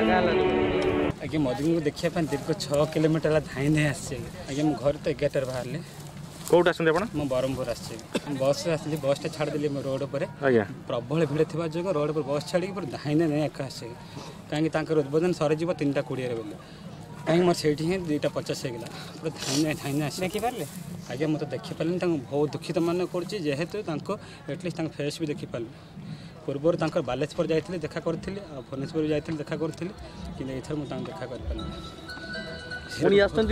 आगे मोदी को देखिए दीर्घ 6 किलोमीटर धाई नहीं आगे मो घर तो 11 बाहर कौट आस ब्रह्मपुर आस बस आसली बस छाड़देली रोड पर प्रबल भिड़ थी जो रोड पर बस छाड़ी धाई नहीं एका आस कहीं उद्बोधन सरीज 3टा 20 बोले कहीं मोर से 2टा 50 होगा पूरा धाई आस देखिपारे आगे मुझे देखिपारे बहुत दुखित मन करेतु एटलिस्ट फेस भी देखिपारे पूर्वर बालेश्वर जाइए देखा करी भुवनेश्वर जाइए देखा करी कि मुझे देखा कर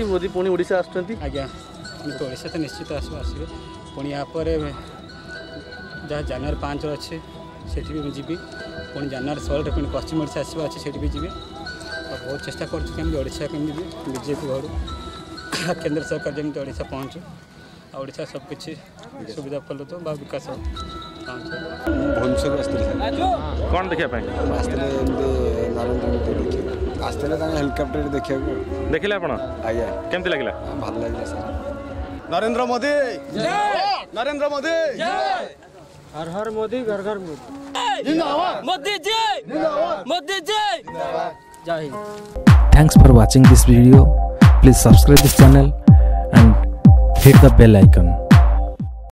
मोदी पुणी ओडिशा आज्ञा ओडिशा तो निश्चित आसवे पुणी यापर जहाँ जनवरी 5 अच्छे से भी जी पुणी जनवरी 16 पुणी पश्चिम ओडिशा आसवा अच्छे से भी जी और बहुत चेष्टा करोडिशा कमी बीजेपी घर केंद्र सरकार जमी ओडिशा पहुँचू ओडिशा सबकिछि सुविधा फल तो विकास कौन देखा नरेंद्र मोदी आसते हेलिकॉप्टर देखा देखिले आपण आज्ञा केमती लगिला भल लगे सर नरेंद्र मोदी नरेंद्र मोदी हर हर मोदी घर घर मोदी जिंदाबाद मोदी जी मोदी जी जय Hind. Thanks for watching this video. Please subscribe this channel and hit the bell icon.